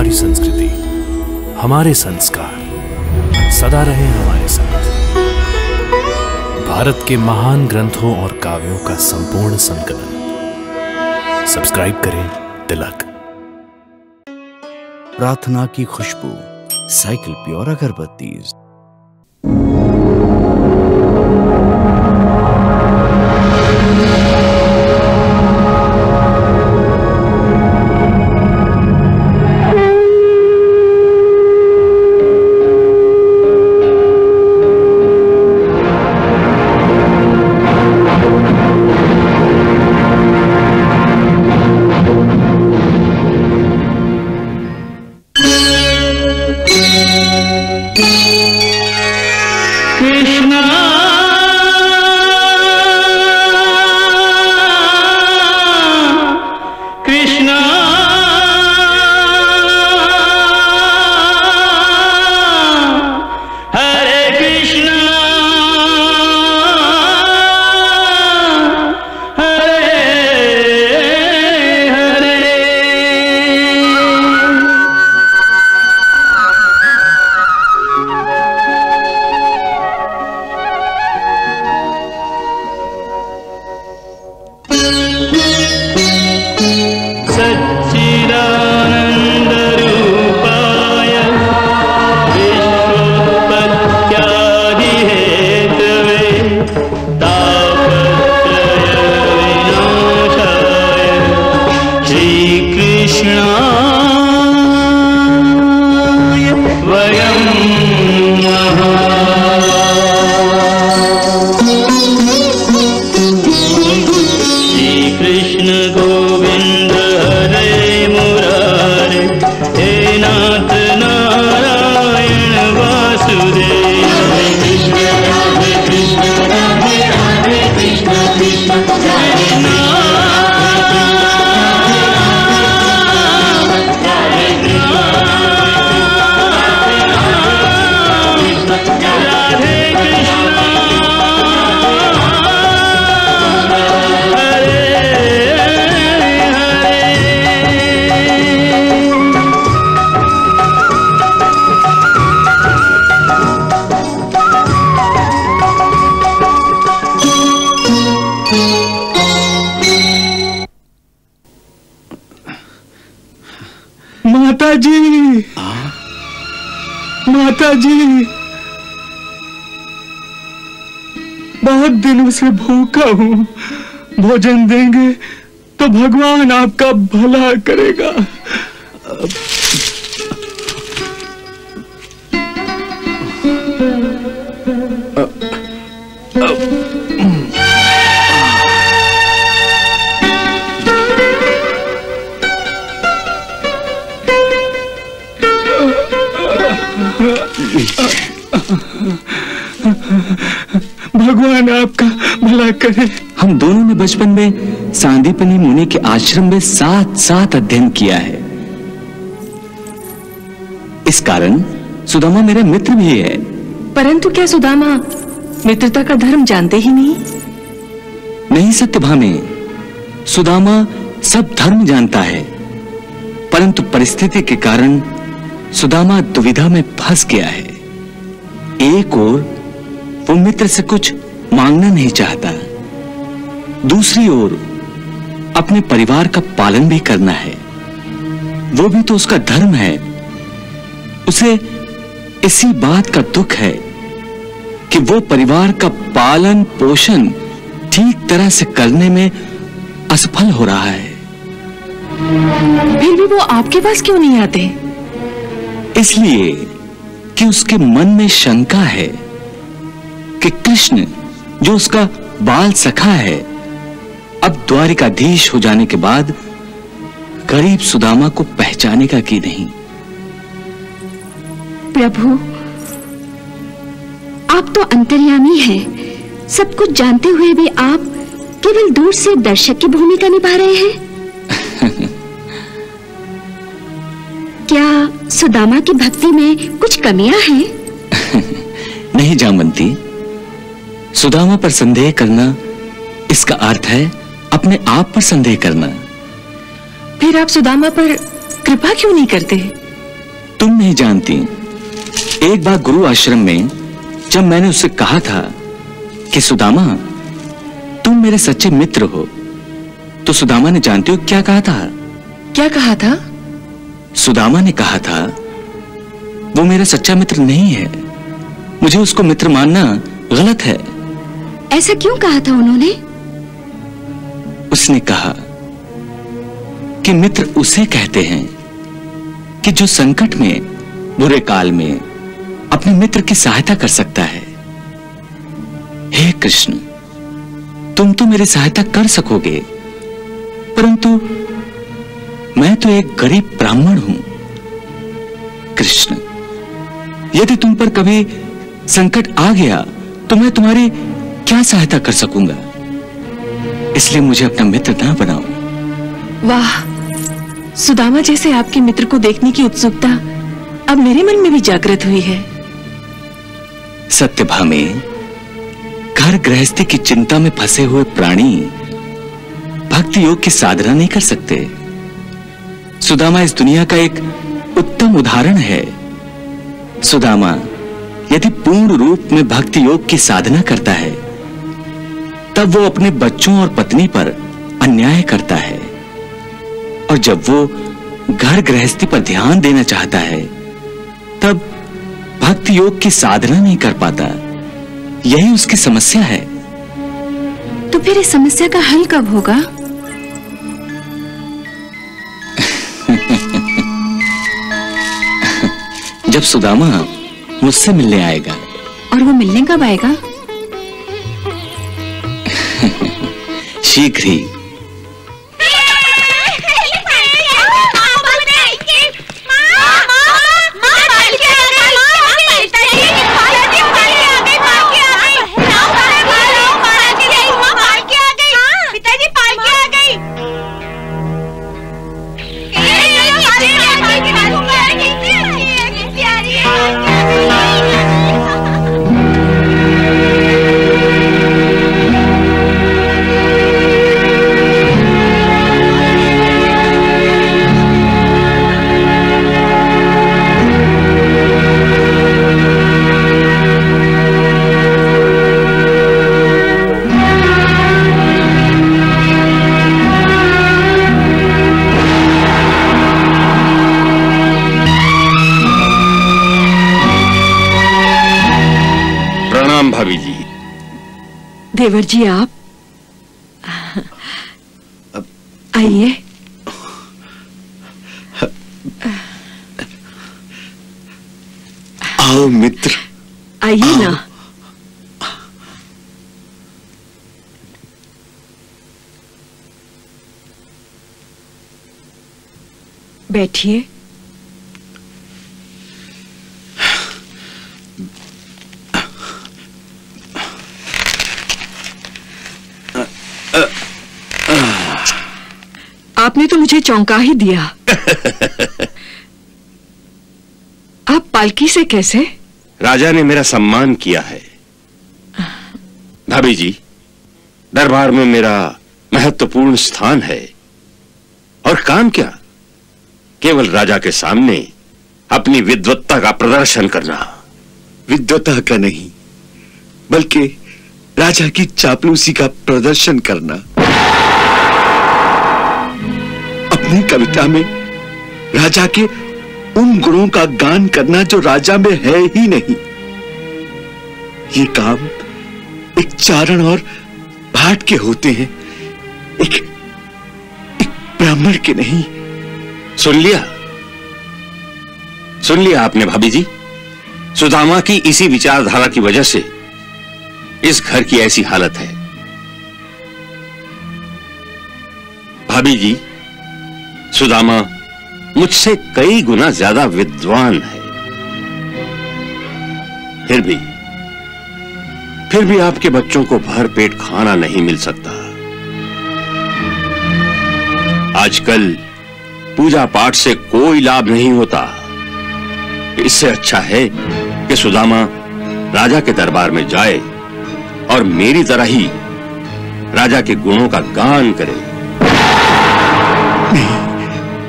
हमारी संस्कृति, हमारे संस्कार सदा रहे हमारे साथ। भारत के महान ग्रंथों और काव्यों का संपूर्ण संकलन। सब्सक्राइब करें तिलक। प्रार्थना की खुशबू, साइकिल प्योर अगरबत्ती। माताजी, बहुत दिनों से भूखा हूँ। भोजन देंगे तो भगवान आपका भला करेगा। भगवान आपका भला करे। हम दोनों ने बचपन में सांदीपनी मुनि के आश्रम में साथ साथ अध्ययन किया है। इस कारण सुदामा मेरा मित्र भी है। परंतु क्या सुदामा मित्रता का धर्म जानते ही नहीं? नहीं सत्यभामे, सुदामा सब धर्म जानता है, परंतु परिस्थिति के कारण सुदामा दुविधा में फंस गया है। एक ओर वो मित्र से कुछ मांगना नहीं चाहता, दूसरी ओर अपने परिवार का पालन भी करना है। वो भी तो उसका धर्म है। उसे इसी बात का दुख है कि वो परिवार का पालन पोषण ठीक तरह से करने में असफल हो रहा है। फिर भी वो आपके पास क्यों नहीं आते? इसलिए कि उसके मन में शंका है कि कृष्ण, जो उसका बाल सखा है, अब द्वारिकाधीश हो जाने के बाद गरीब सुदामा को पहचानेगा कि नहीं। प्रभु, आप तो अंतर्यामी हैं। सब कुछ जानते हुए भी आप केवल दूर से दर्शक की भूमिका निभा रहे हैं। क्या सुदामा की भक्ति में कुछ कमियां हैं? नहीं जामवंती, सुदामा पर संदेह करना इसका अर्थ है अपने आप पर संदेह करना। फिर आप सुदामा पर कृपा क्यों नहीं करते? तुम नहीं जानती, एक बार गुरु आश्रम में जब मैंने उससे कहा था कि सुदामा तुम मेरे सच्चे मित्र हो, तो सुदामा ने जानती हो क्या कहा था? क्या कहा था? सुदामा ने कहा था वो मेरा सच्चा मित्र नहीं है, मुझे उसको मित्र मानना गलत है। ऐसा क्यों कहा था उन्होंने? उसने कहा कि मित्र उसे कहते हैं कि जो संकट में, बुरे काल में अपने मित्र की सहायता कर सकता है। हे कृष्ण, तुम तो मेरी सहायता कर सकोगे, परंतु मैं तो एक गरीब ब्राह्मण हूं। कृष्ण, यदि तुम पर कभी संकट आ गया तो मैं तुम्हारी क्या सहायता कर सकूंगा? इसलिए मुझे अपना मित्र ना बनाओ। वाह, सुदामा जैसे आपके मित्र को देखने की उत्सुकता अब मेरे मन में भी जागृत हुई है। सत्यभामे, घर गृहस्थी की चिंता में फंसे हुए प्राणी भक्ति योग की साधना नहीं कर सकते। सुदामा इस दुनिया का एक उत्तम उदाहरण है। सुदामा यदि पूर्ण रूप में भक्ति योग की साधना करता है, तब वो अपने बच्चों और पत्नी पर अन्याय करता है, और जब वो घर गृहस्थी पर ध्यान देना चाहता है, तब भक्ति योग की साधना नहीं कर पाता। यही उसकी समस्या है। तो फिर इस समस्या का हल कब होगा? जब सुदामा मुझसे मिलने आएगा। और वो मिलने कब आएगा? शीघ्र ही। भाभी जी। देवर जी, आप आइए। आओ मित्र, आइए ना। बैठिए। आपने तो मुझे चौंका ही दिया। आप पालकी से कैसे? राजा ने मेरा सम्मान किया है। भाभी जी, दरबार में मेरा महत्वपूर्ण स्थान है, और काम क्या, केवल राजा के सामने अपनी विद्वत्ता का प्रदर्शन करना। विद्वत्ता का नहीं, बल्कि राजा की चापलूसी का प्रदर्शन करना। अपनी कविता में राजा के उन गुणों का गान करना जो राजा में है ही नहीं। ये काम एक चारण और भाट के होते हैं, एक ब्राह्मण के नहीं। सुन लिया आपने भाभी जी। सुदामा की इसी विचारधारा की वजह से इस घर की ऐसी हालत है। भाभी जी, सुदामा मुझसे कई गुना ज्यादा विद्वान है। फिर भी आपके बच्चों को भर पेट खाना नहीं मिल सकता। आजकल पूजा पाठ से कोई लाभ नहीं होता। इससे अच्छा है कि सुदामा राजा के दरबार में जाए और मेरी तरह ही राजा के गुणों का गान करे।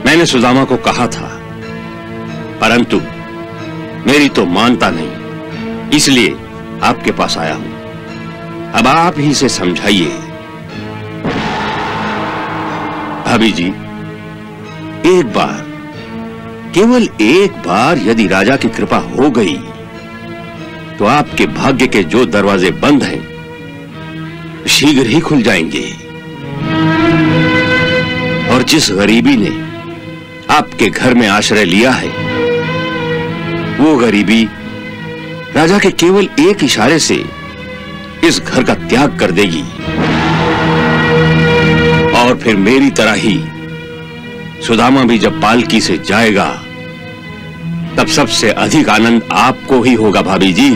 मैंने सुदामा को कहा था, परंतु मेरी तो मानता नहीं, इसलिए आपके पास आया हूं। अब आप ही से समझाइए। भाभी जी, एक बार, केवल एक बार यदि राजा की कृपा हो गई तो आपके भाग्य के जो दरवाजे बंद हैं शीघ्र ही खुल जाएंगे। और जिस गरीबी ने आपके घर में आश्रय लिया है, वो गरीबी राजा के केवल एक इशारे से इस घर का त्याग कर देगी। और फिर मेरी तरह ही सुदामा भी जब पालकी से जाएगा तब सबसे अधिक आनंद आपको ही होगा। भाभी जी,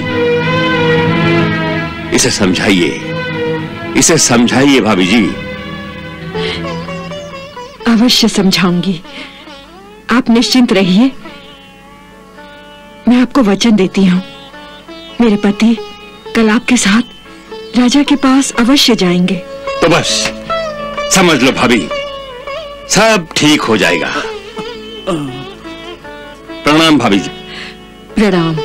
इसे समझाइए, इसे समझाइए भाभी जी। अवश्य समझाऊंगी, आप निश्चिंत रहिए। मैं आपको वचन देती हूँ, मेरे पति कल आपके साथ राजा के पास अवश्य जाएंगे। तो बस समझ लो भाभी, सब ठीक हो जाएगा। प्रणाम भाभी जी। प्रणाम।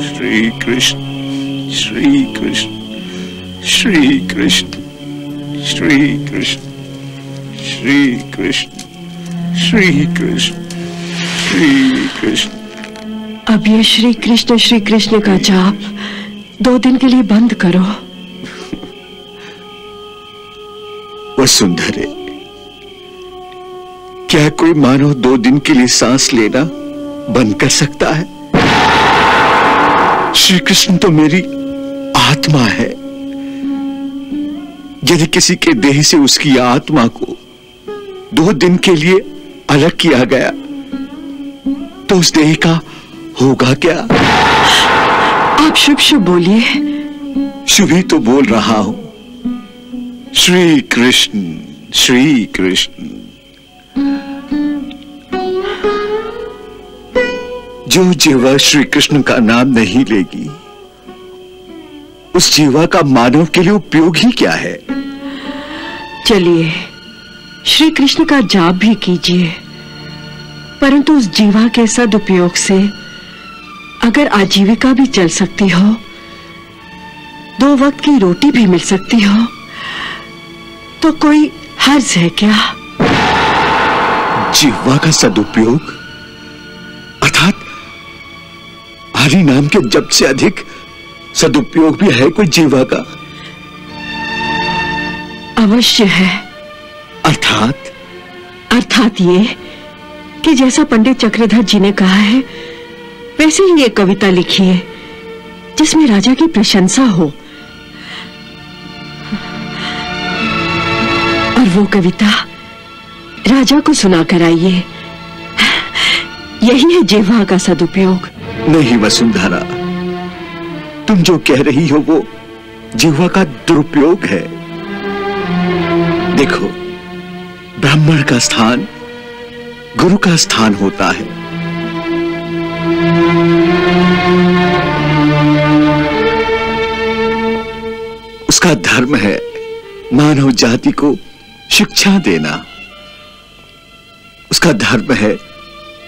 श्री कृष्ण, श्री कृष्ण, श्री कृष्ण, श्री कृष्ण, श्री कृष्ण, श्री कृष्ण, श्री कृष्ण। अब ये श्री कृष्ण का जाप 2 दिन के लिए बंद करो। वसुंधरे, क्या कोई मानव 2 दिन के लिए सांस लेना बंद कर सकता है? श्री कृष्ण तो मेरी आत्मा है। यदि किसी के देह से उसकी आत्मा को 2 दिन के लिए अलग किया गया तो उस देह का होगा क्या? आप शुभ शुभ बोलिए। शुभ ही तो बोल रहा हूं। श्री कृष्ण, श्री कृष्ण। जो जीवा श्री कृष्ण का नाम नहीं लेगी, उस जीवा का मानव के लिए उपयोग ही क्या है? चलिए, श्री कृष्ण का जाप भी कीजिए, परंतु उस जीवा के सदुपयोग से अगर आजीविका भी चल सकती हो, 2 वक्त की रोटी भी मिल सकती हो, तो कोई हर्ज है क्या? जीवा का सदुपयोग अर्थात हरि नाम के जप से अधिक सदुपयोग भी है कोई जीवा का? अवश्य है। अर्थात ये कि जैसा पंडित चक्रधर जी ने कहा है, वैसे ही एक कविता लिखी है जिसमें राजा की प्रशंसा हो, और वो कविता राजा को सुना कर आइए। यही है जिह्वा का सदुपयोग। नहीं वसुंधरा, तुम जो कह रही हो वो जिह्वा का दुरुपयोग है। देखो, ब्राह्मण का स्थान गुरु का स्थान होता है। उसका धर्म है मानव जाति को शिक्षा देना। उसका धर्म है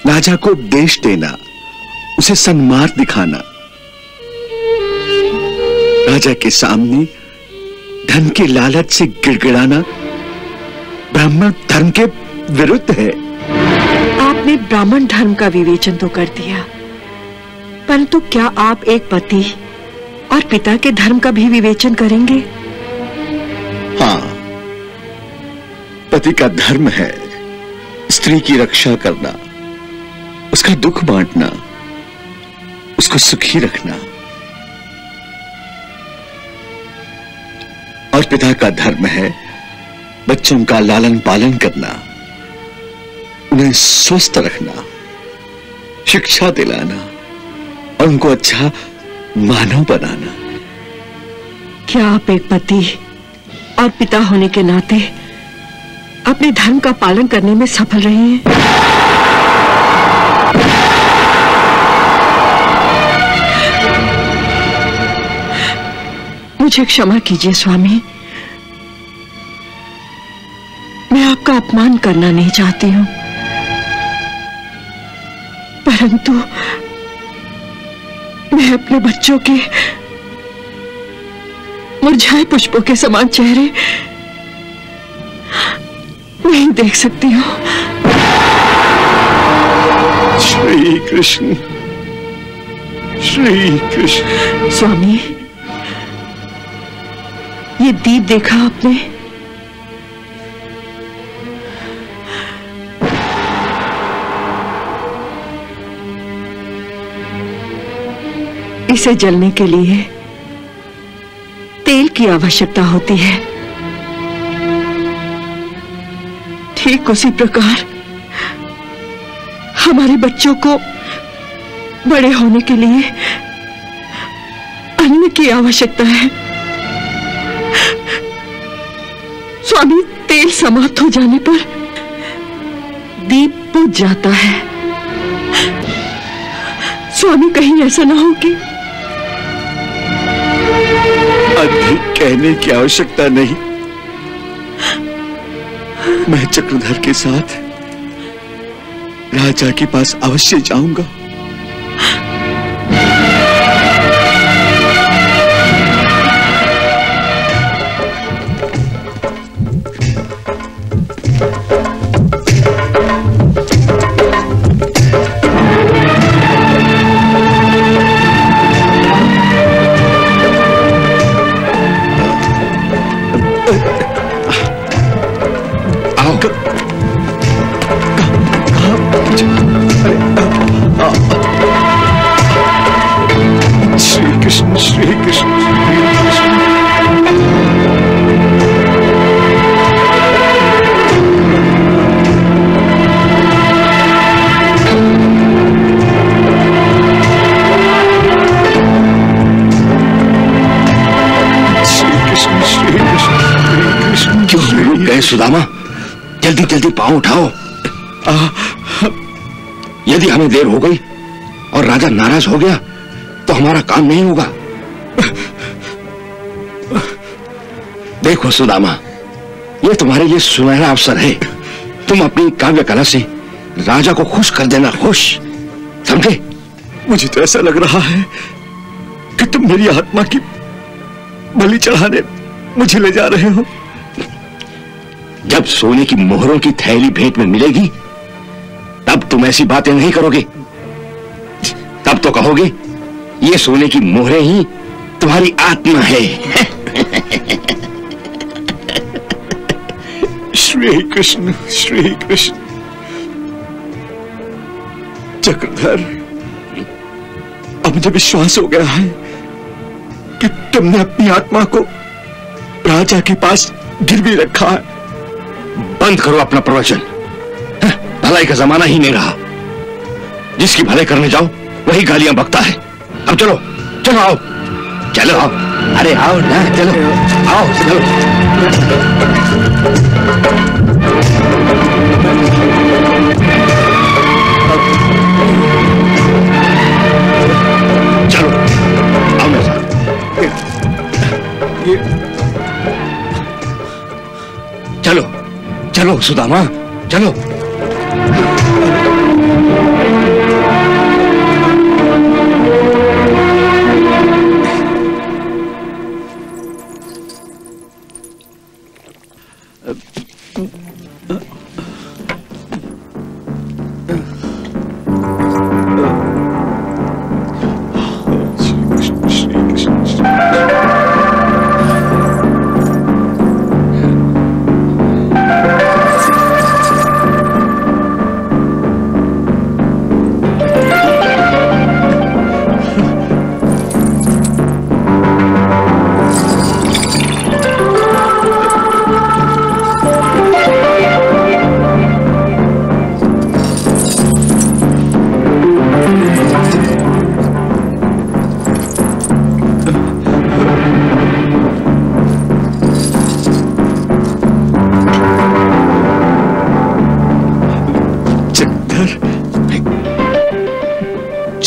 राजा को उपदेश देना, उसे सन्मार्ग दिखाना। राजा के सामने धन के लालच से गिड़गिड़ाना ब्राह्मण धर्म के विरुद्ध है। आपने ब्राह्मण धर्म का विवेचन तो कर दिया, परंतु क्या आप एक पति और पिता के धर्म का भी विवेचन करेंगे? हाँ, पति का धर्म है स्त्री स्त्री की रक्षा करना, उसका दुख बांटना, उसको सुखी रखना। और पिता का धर्म है बच्चों का लालन पालन करना, उन्हें स्वस्थ रखना, शिक्षा दिलाना और उनको अच्छा मानव बनाना। क्या आप एक पति और पिता होने के नाते अपने धर्म का पालन करने में सफल रहे हैं? मुझे क्षमा कीजिए स्वामी, मैं आपका अपमान करना नहीं चाहती हूं, परंतु मैं अपने बच्चों के मुरझाए पुष्पों के समान चेहरे नहीं देख सकती हूं। श्री कृष्ण, श्री कृष्ण। स्वामी, ये दीप देखा आपने? इसे जलने के लिए तेल की आवश्यकता होती है। ठीक उसी प्रकार हमारे बच्चों को बड़े होने के लिए अन्न की आवश्यकता है। स्वामी, तेल समाप्त हो जाने पर दीप बुझ जाता है। स्वामी, कहीं ऐसा ना हो कि अधिक कहने की आवश्यकता नहीं। मैं चक्रधर के साथ राजा के पास अवश्य जाऊंगा। सुदामा, जल्दी जल्दी पांव उठाओ। यदि हमें देर हो गई और राजा नाराज हो गया तो हमारा काम नहीं होगा। देखो सुदामा, ये तुम्हारे लिए सुनहरा अवसर है। तुम अपनी काव्य कला से राजा को खुश कर देना। खुश, समझे? मुझे तो ऐसा लग रहा है कि तुम मेरी आत्मा की बलि चढ़ाने मुझे ले जा रहे हो। जब सोने की मोहरों की थैली भेंट में मिलेगी तब तुम ऐसी बातें नहीं करोगे। तब तो कहोगे ये सोने की मोहरें ही तुम्हारी आत्मा है। श्री कृष्ण, श्री कृष्ण। चक्रधर, अब मुझे विश्वास हो गया है कि तुमने अपनी आत्मा को राजा के पास गिरवी रखा है। बंद करो अपना प्रवचन। भलाई का जमाना ही नहीं रहा। जिसकी भलाई करने जाओ वही गालियां बकता है। अब चलो चलो, आओ चलो, आओ। अरे आओ ना, चलो आओ, चलो। चलो आओ मेरे साथ। चलो चलो सुदामा, चलो।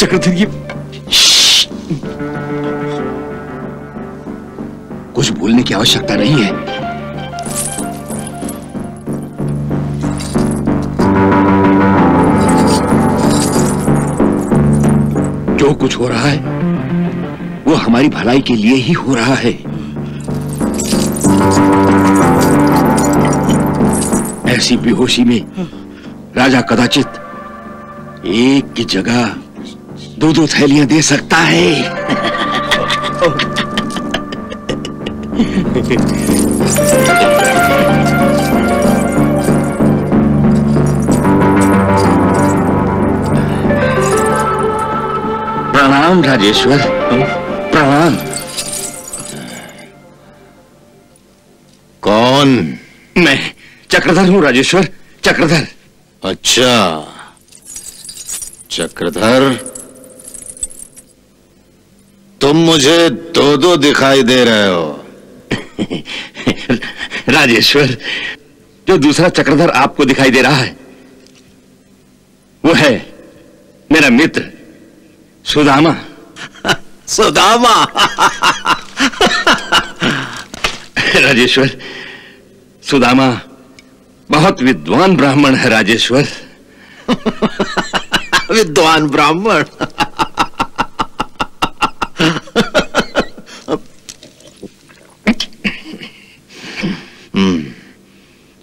चक्रधर ये कुछ बोलने की आवश्यकता नहीं है। जो कुछ हो रहा है वो हमारी भलाई के लिए ही हो रहा है। ऐसी बेहोशी में राजा कदाचित एक की जगह दो थैलियां दे सकता है। प्रणाम राजेश्वर, प्रणाम। कौन? मैं चक्रधर हूँ राजेश्वर, चक्रधर। अच्छा, चक्रधर, तुम मुझे दो दिखाई दे रहे हो। राजेश्वर, जो दूसरा चक्रधर आपको दिखाई दे रहा है वो है मेरा मित्र सुदामा। सुदामा? राजेश्वर, सुदामा बहुत विद्वान ब्राह्मण है राजेश्वर। विद्वान ब्राह्मण?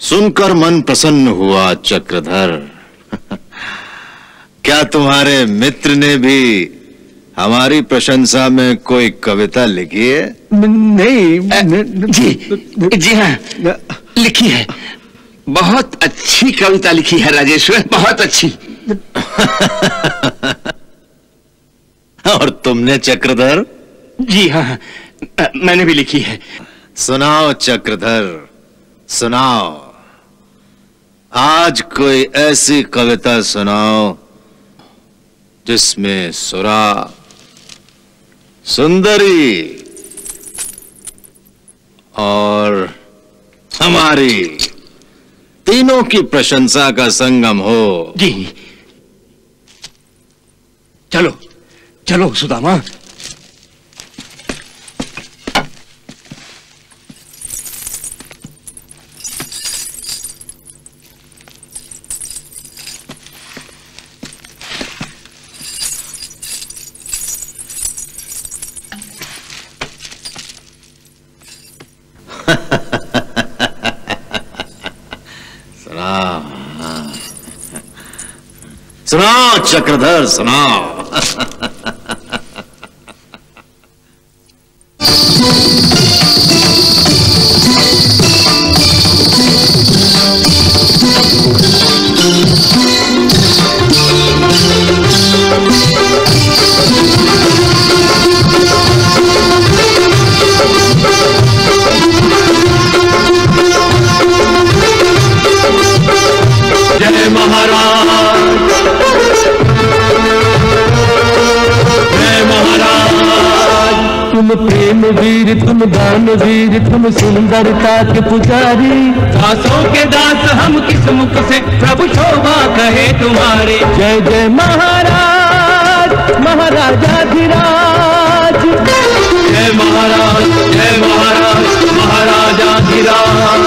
सुनकर मन प्रसन्न हुआ चक्रधर। क्या तुम्हारे मित्र ने भी हमारी प्रशंसा में कोई कविता लिखी है? नहीं। जी हाँ, लिखी है। बहुत अच्छी कविता लिखी है राजेश्वर, बहुत अच्छी। और तुमने चक्रधर? जी हाँ, मैंने भी लिखी है। सुनाओ चक्रधर, सुनाओ। आज कोई ऐसी कविता सुनाओ जिसमें सुरा, सुंदरी और हमारी तीनों की प्रशंसा का संगम हो। जी, चलो चलो सुदामा। सुनाओ चक्रधर, सुनाओ। जय महाराज, जय महाराज। तुम प्रेम वीर, तुम दान वीर, तुम सुंदरता के पुजारी। दासों के दास हम किस मुख से प्रभु शोभा कहे तुम्हारे। जय जय महाराज, महाराजाधिराज। जय महाराज, जय महाराज, महाराजाधिराज।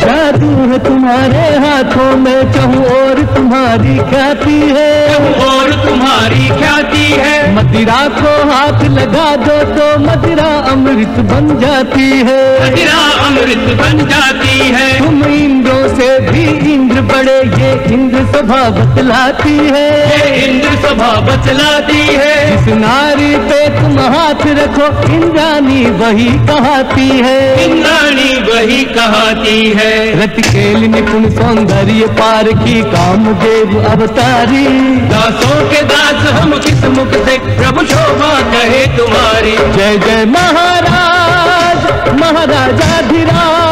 जादू है तुम्हारे हाथों में, कहूँ और तुम्हारी ख्याति है, कहूँ और तुम्हारी ख्याति है। मदिरा को हाथ लगा दो तो मदिरा अमृत बन जाती है, मदिरा अमृत बन जाती है। तुम इंद्रों से भी इंद्र बड़े, ये इंद्र सभा बतलाती है, ये इंद्र सभा बतलाती है। जिस नारी पे तुम हाथ रखो इंद्राणी वही कहाती है, इंद्राणी वही कहाती है। रति खेल निपुण सौंदर्य पार की कामदेव अवतारी। दासों के दास हम किस मुख से प्रभु शोभा कहे तुम्हारी। जय जय महाराज, महाराजाधिराज।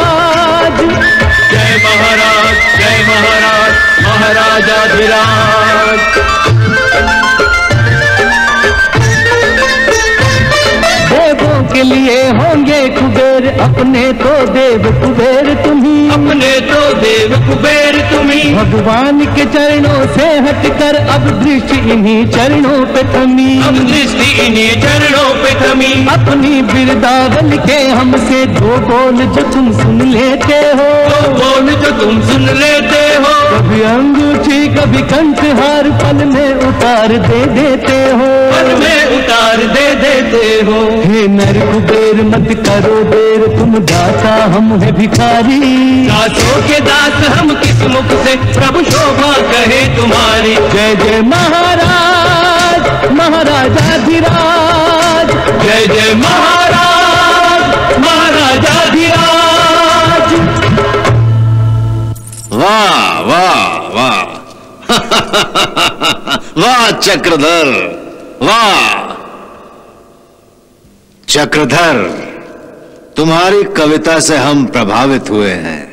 जय महाराज, जय महाराज, महाराजाधिराज। देवों के लिए होंगे कुबेर, अपने तो देव कुबेर तुम्ही, अपने तो देव कुबेर तुम्ही। भगवान के चरणों से हटकर अब दृष्टि इन्हीं चरणों पे थमी, अब दृष्टि इन्हीं चरणों पे थमी। अपनी बिरदावन के हमसे दो बोल जो तुम सुन लेते हो, दो बोल जो तुम सुन लेते हो। कभी अंगूठी कभी कंठहार पल में उतार दे देते हो, पल में उतार दे देते हो। हे नर कुबेर मत करो देर, तुम दाता हम है भिखारी। दासों के दास हम किस मुख से प्रभु शोभा कहे तुम्हारी। जय जय महाराज महाराजाधिराज, जय जय महाराज महाराजाधिराज। वाह वाह वाह वाह चक्रधर, वाह चक्रधर, तुम्हारी कविता से हम प्रभावित हुए हैं।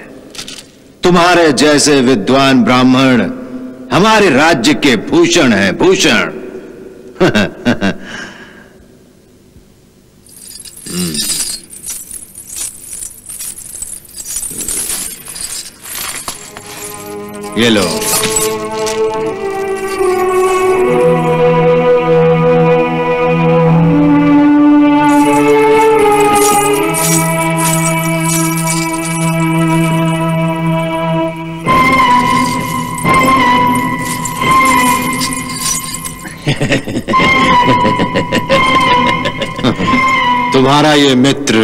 तुम्हारे जैसे विद्वान ब्राह्मण हमारे राज्य के भूषण हैं, भूषण। ये लो। तुम्हारा ये मित्र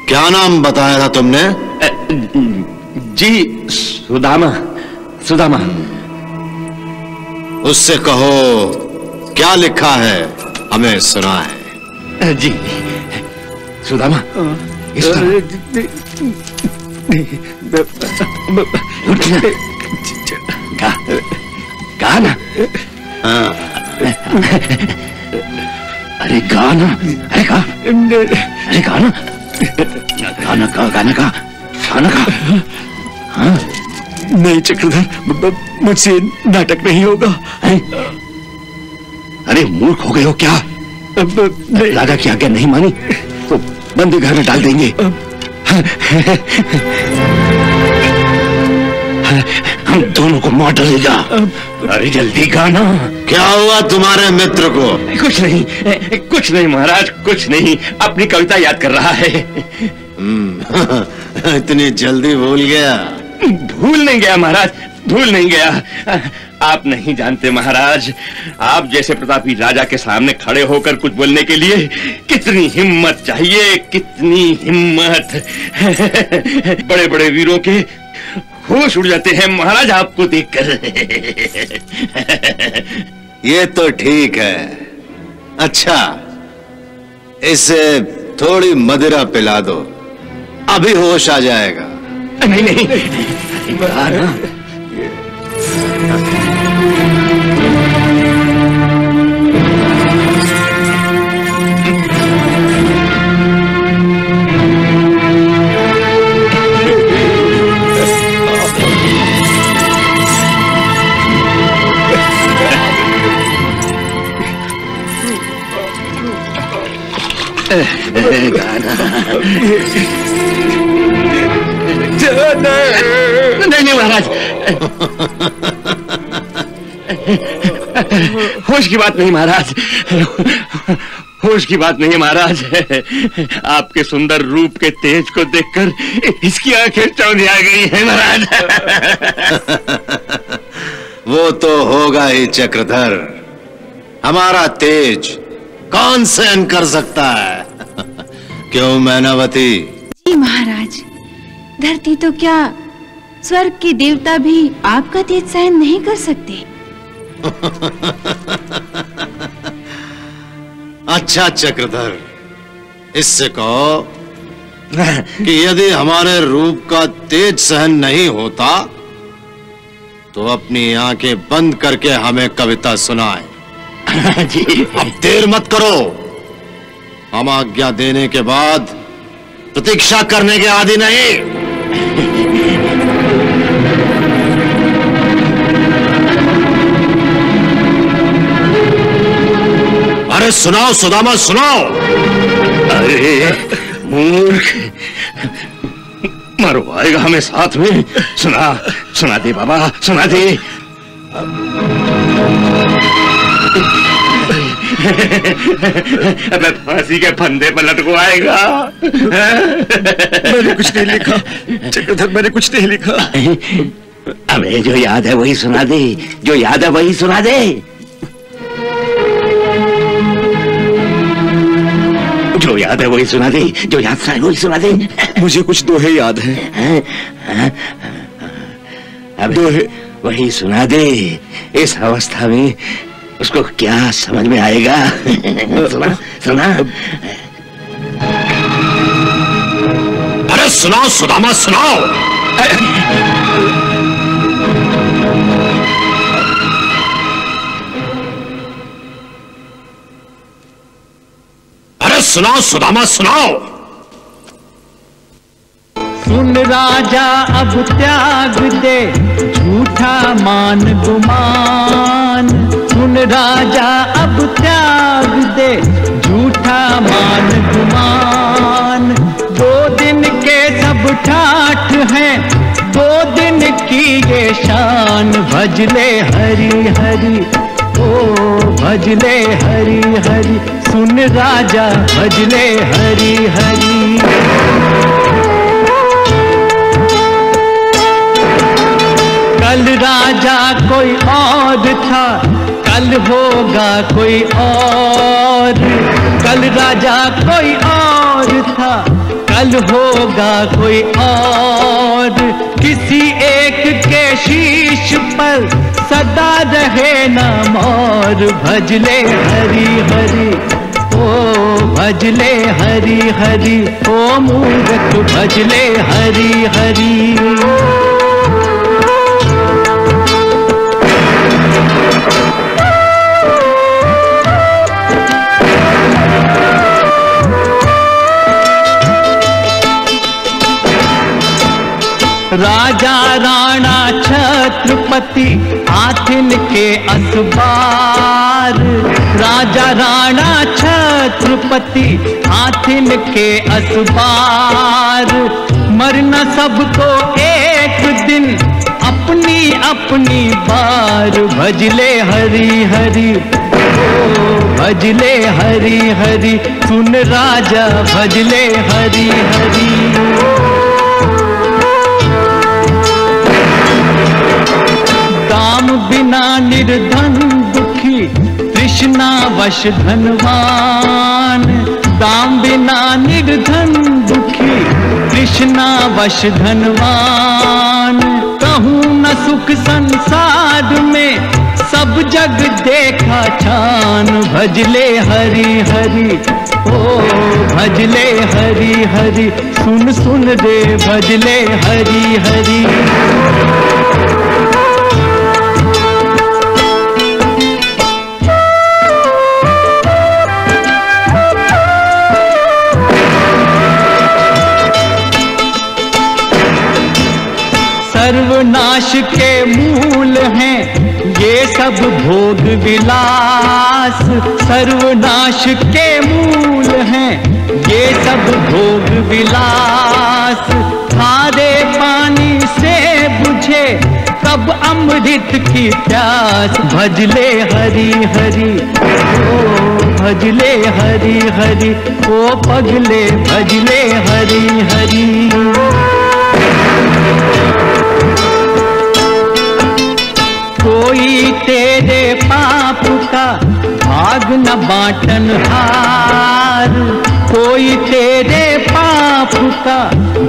क्या नाम बताया था तुमने? जी सुदामा, सुदामा। उससे कहो क्या लिखा है हमें सुनाए। जी सुदामा, गाना। अरे गाना, अरे गा, अरे गाना, गाना का, गाना का, गाना का। हाँ? नहीं चक्रधर, मुझसे नाटक नहीं होगा। अरे मूर्ख हो गए हो क्या? राजा की आज्ञा नहीं मानी तो बंदी घर में डाल देंगे। हम दोनों को मार डालेगा। अरे जल्दी गाना। क्या हुआ तुम्हारे मित्र को? कुछ नहीं, कुछ नहीं महाराज, कुछ नहीं। अपनी कविता याद कर रहा है। इतनी जल्दी भूल गया? भूल नहीं गया महाराज, भूल नहीं गया। आप नहीं जानते महाराज, आप जैसे प्रतापी राजा के सामने खड़े होकर कुछ बोलने के लिए कितनी हिम्मत चाहिए, कितनी हिम्मत। बड़े बड़े वीरों के होश उड़ जाते हैं महाराज आपको देखकर। ये तो ठीक है। अच्छा, इसे थोड़ी मदिरा पिला दो, अभी होश आ जाएगा। नहीं नहीं, नहीं महाराज, होश की बात नहीं महाराज, होश की बात नहीं महाराज। आपके सुंदर रूप के तेज को देखकर इसकी आंखें चौंधी आ गई है महाराज। वो तो होगा ही चक्रधर, हमारा तेज कौन सहन कर सकता है? क्यों मैनावती? जी महाराज, धरती तो क्या स्वर्ग के देवता भी आपका तेज सहन नहीं कर सकते। अच्छा चक्रधर, इससे कहो कि यदि हमारे रूप का तेज सहन नहीं होता तो अपनी आंखें बंद करके हमें कविता सुनाए। जी अब देर मत करो, हम आज्ञा देने के बाद प्रतीक्षा करने के आदि नहीं। अरे सुनाओ सुदामा, सुनाओ। अरे मूर्ख, मरवाएगा हमें साथ में। सुना दे बाबा, सुना दे। मैं फांसी के फंदे पर लटकवाएगा। मैंने कुछ नहीं लिखा चक्रधर, मैंने कुछ नहीं लिखा। अबे जो याद है वही सुना दे, जो याद है वही सुना दे। जो याद है वही सुना दे, जो याद है वही सुना दे। मुझे कुछ दोहे याद है। अब दोहे वही सुना दे। इस अवस्था में उसको क्या समझ में आएगा? सुना सुना। अरे सुनाओ सुदामा, सुनाओ। अरे सुनाओ सुदामा, सुनाओ। सुन राजा अब त्याग दे झूठा मान गुमान। सुन राजा अब त्याग दे झूठा मान गुमान। 2 दिन के सब ठाठ हैं, 2 दिन की ये शान। भजले हरि हरि, ओ भजले हरि हरि। सुन राजा भजले हरि हरि। कल राजा कोई और था, कल होगा कोई और। कल राजा कोई और था, कल होगा कोई और। किसी एक के शीश पर सदा रहे ना मोर। भजले हरि हरि, ओ भजले हरि हरि। ओ मूर्ख भजले हरि हरि। राजा राणा छत्रपति हाथिन के असबार। राजा राणा छत्रपति हाथिन के असबार। मरना सबको एक दिन अपनी अपनी बार। भजले हरि हरि, ओ भजले हरि हरि। सुन राजा भजले हरि हरि। काम बिना निर्धन दुखी, तृष्णा वश धनवान। दाम बिना निर्धन दुखी, तृष्णा वश धनवान। कहूँ न सुख संसार में, सब जग देखा छान। भजले हरि हरि, ओ भजले हरि हरि। सुन सुन रे भजले हरि हरि। सर्वनाश के मूल हैं ये सब भोग विलास। सर्वनाश के मूल हैं ये सब भोग विलास। खारे पानी से बुझे कब अमृत की प्यास। भजले हरि हरि, ओ भजले हरि हरि। ओ पगले भजले हरि हरि। कोई तेरे पाप का भाग न बांटन हार। कोई तेरे पाप का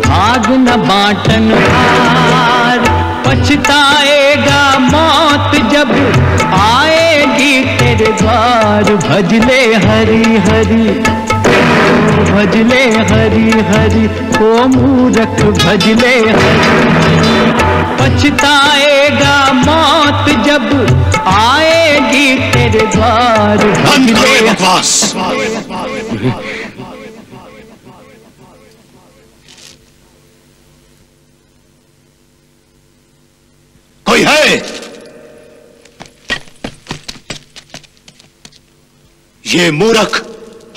भाग न बांटन हार। पछताएगा मौत जब आएगी तेरे द्वार। भजले हरि हरि, भजले हरि हरि। ओ मूर्ख भजले हरि। पछताएगा मौत जब आएगी तेरे द्वार। भजले बकवास। कोई है? ये मूर्ख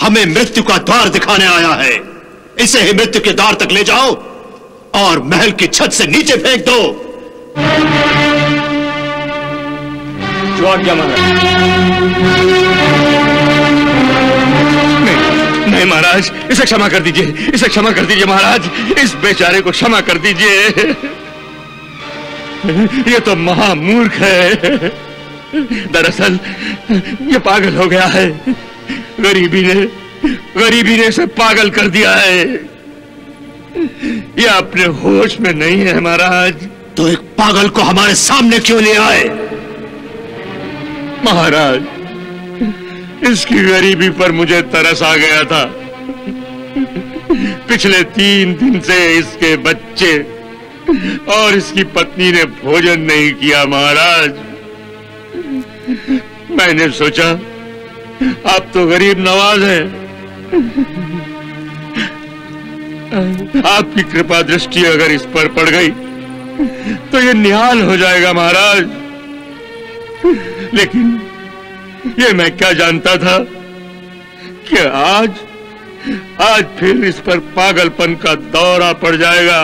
हमें मृत्यु का द्वार दिखाने आया है। इसे ही मृत्यु के द्वार तक ले जाओ और महल की छत से नीचे फेंक दो। जो आज्ञा महाराज। नहीं महाराज, इसे क्षमा कर दीजिए, इसे क्षमा कर दीजिए महाराज, इस बेचारे को क्षमा कर दीजिए। ये तो महामूर्ख है। दरअसल ये पागल हो गया है। गरीबी ने इसे पागल कर दिया है। ये अपने होश में नहीं है महाराज। तो एक पागल को हमारे सामने क्यों ले आए? महाराज, इसकी गरीबी पर मुझे तरस आ गया था। पिछले 3 दिन से इसके बच्चे और इसकी पत्नी ने भोजन नहीं किया महाराज। मैंने सोचा आप तो गरीब नवाज हैं, आपकी कृपा दृष्टि अगर इस पर पड़ गई तो ये निहाल हो जाएगा महाराज। लेकिन ये मैं क्या जानता था कि आज फिर इस पर पागलपन का दौरा पड़ जाएगा।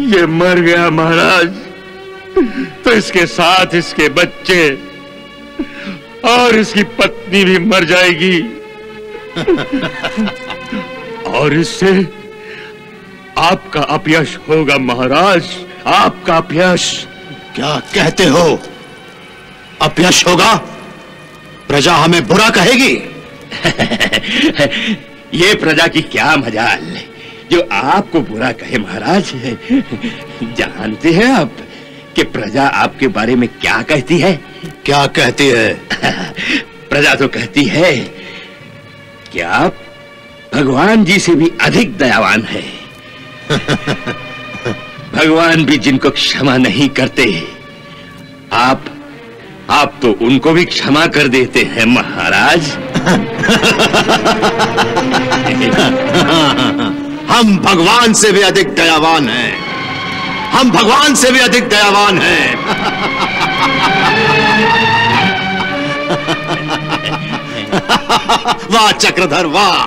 ये मर गया महाराज, तो इसके साथ इसके बच्चे और इसकी पत्नी भी मर जाएगी। और इससे आपका अपयश होगा महाराज, आपका अपयश। क्या कहते हो? अपयश होगा? प्रजा हमें बुरा कहेगी? ये प्रजा की क्या मजाल जो आपको बुरा कहे महाराज। जानते हैं आप कि प्रजा आपके बारे में क्या कहती है? क्या कहती है? प्रजा तो कहती है कि आप भगवान जी से भी अधिक दयावान है। भगवान भी जिनको क्षमा नहीं करते, आप तो उनको भी क्षमा कर देते हैं महाराज। हम भगवान से भी अधिक दयावान हैं। हम भगवान से भी अधिक दयावान हैं। वाह चक्रधर वाह,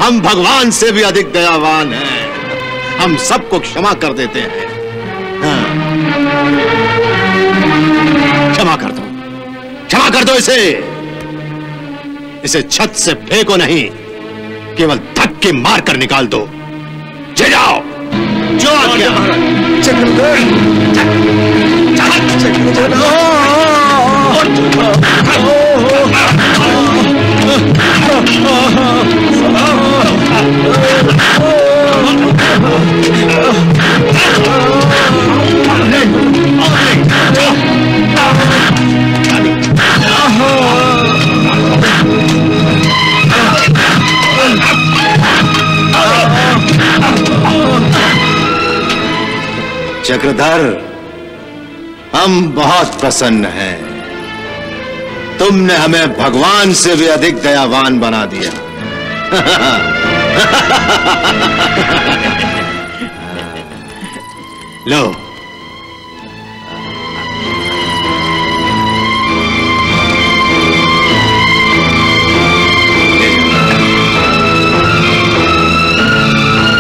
हम भगवान से भी अधिक दयावान हैं। हम सबको क्षमा कर देते हैं। क्षमा कर दो, क्षमा कर दो इसे छत से फेंको नहीं, केवल धक्के मारकर निकाल दो। ले जाओ। जो आज्ञा। चक्रधर, चक्रधर, हम बहुत प्रसन्न हैं। तुमने हमें भगवान से भी अधिक दयावान बना दिया। लो,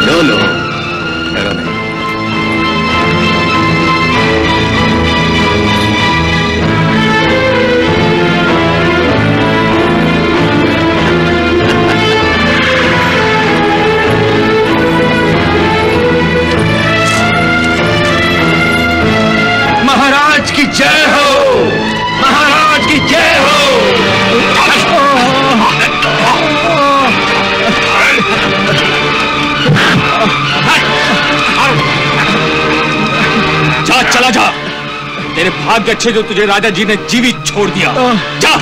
लो लो, डरो नहीं। महाराज की जय हो, महाराज की जय हो। जा, चला जा। तेरे भाग्य अच्छे जो तुझे राजा जी ने जीवित छोड़ दिया। जा।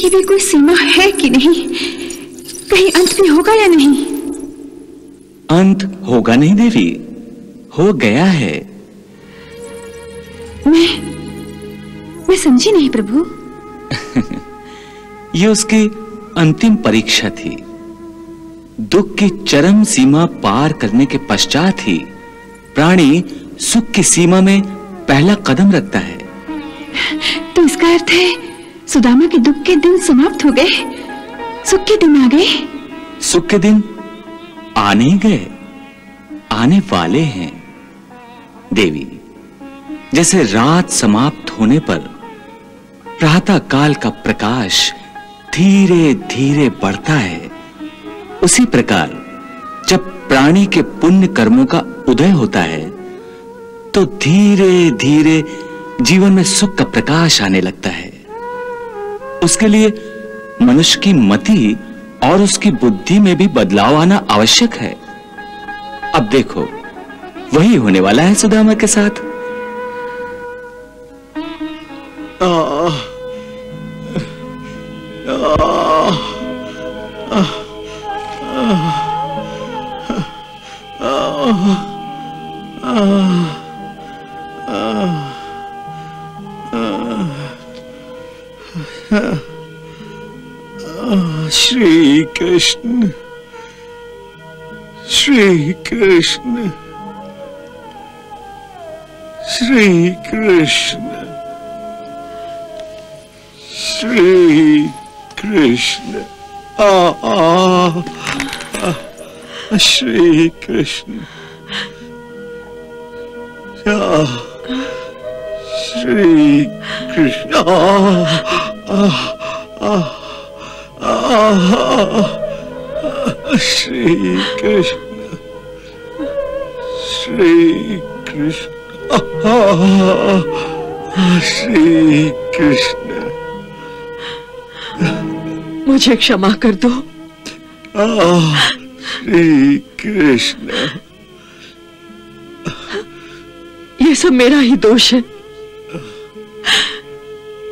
की भी कोई सीमा है कि नहीं? कहीं अंत भी होगा या नहीं? अंत होगा नहीं देवी, हो गया है। मैं समझी नहीं प्रभु। ये उसकी अंतिम परीक्षा थी। दुख की चरम सीमा पार करने के पश्चात ही प्राणी सुख की सीमा में पहला कदम रखता है। तो इसका अर्थ है सुदामा के दुख के दिन समाप्त हो गए, सुख के दिन आ गए। सुख के दिन आने ही गए, आने वाले हैं देवी। जैसे रात समाप्त होने पर प्रातः काल का प्रकाश धीरे धीरे बढ़ता है, उसी प्रकार जब प्राणी के पुण्य कर्मों का उदय होता है तो धीरे धीरे जीवन में सुख का प्रकाश आने लगता है। उसके लिए मनुष्य की मति और उसकी बुद्धि में भी बदलाव आना आवश्यक है। अब देखो, वही होने वाला है सुदामा के साथ। श्री कृष्ण, श्री कृष्ण, श्री कृष्ण, श्री कृष्ण, श्री कृष्ण, श्री कृष्ण, श्री कृष्ण, श्री कृष्ण, श्री कृष्ण। मुझे क्षमा कर दो। श्री कृष्ण। ये सब मेरा ही दोष है।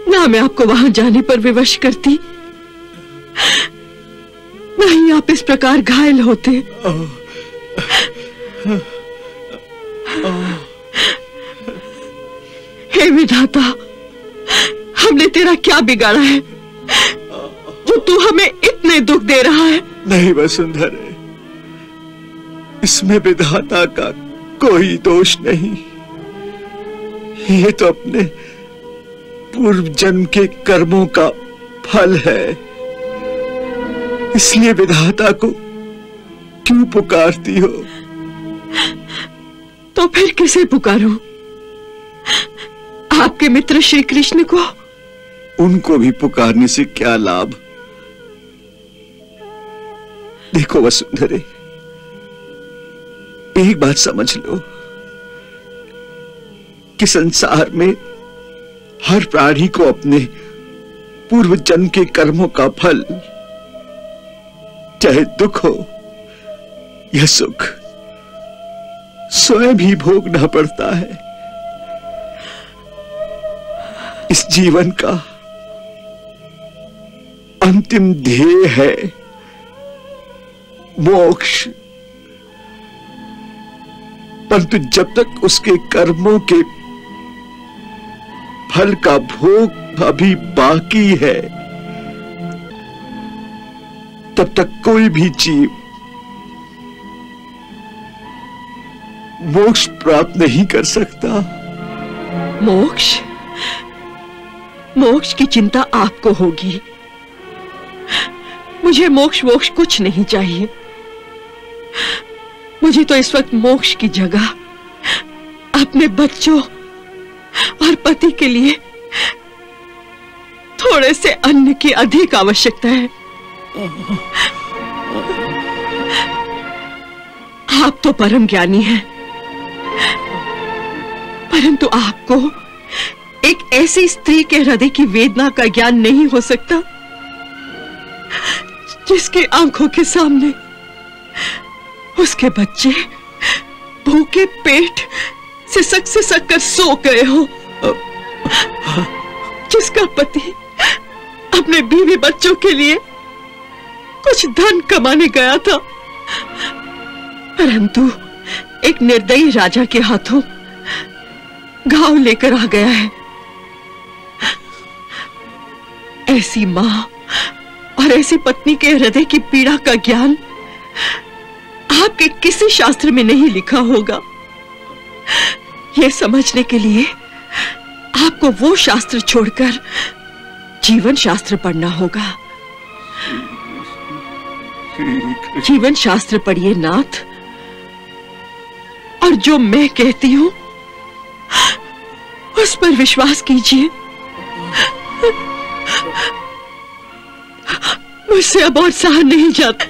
ना मैं आपको वहां जाने पर विवश करती, नहीं आप इस प्रकार घायल होते। हे विधाता, हमने तेरा क्या बिगाड़ा है जो तू हमें इतने दुख दे रहा है? नहीं वसुंधरे, इसमें विधाता का कोई दोष नहीं। ये तो अपने पूर्व जन्म के कर्मों का फल है। इसलिए विधाता को क्यों पुकारती हो? तो फिर किसे पुकारूं? आपके मित्र श्री कृष्ण को? उनको भी पुकारने से क्या लाभ? देखो वसुंधरे, एक बात समझ लो कि संसार में हर प्राणी को अपने पूर्व जन्म के कर्मों का फल, चाहे दुख हो या सुख, स्वयं ही भोगना पड़ता है। इस जीवन का अंतिम ध्येय है मोक्ष, परंतु जब तक उसके कर्मों के फल का भोग अभी बाकी है, तब तक कोई भी जीव मोक्ष प्राप्त नहीं कर सकता। मोक्ष? मोक्ष की चिंता आपको होगी। मुझे मोक्ष वोक्ष कुछ नहीं चाहिए। मुझे तो इस वक्त मोक्ष की जगह अपने बच्चों और पति के लिए थोड़े से अन्न की अधिक आवश्यकता है। आप तो परम ज्ञानी हैं, परंतु आपको एक ऐसी स्त्री के हृदय की वेदना का ज्ञान नहीं हो सकता जिसके आंखों के सामने उसके बच्चे भूखे पेट सिसक कर सो गए हो, जिसका पति अपने बीवी बच्चों के लिए कुछ धन कमाने गया था, परंतु एक निर्दयी राजा के हाथों घाव लेकर आ गया है। ऐसी मां और ऐसी पत्नी के हृदय की पीड़ा का ज्ञान आपके किसी शास्त्र में नहीं लिखा होगा। यह समझने के लिए आपको वो शास्त्र छोड़कर जीवन शास्त्र पढ़ना होगा। जीवन शास्त्र पढ़िए नाथ, और जो मैं कहती हूं उस पर विश्वास कीजिए। मुझसे अब और सहा नहीं जाता।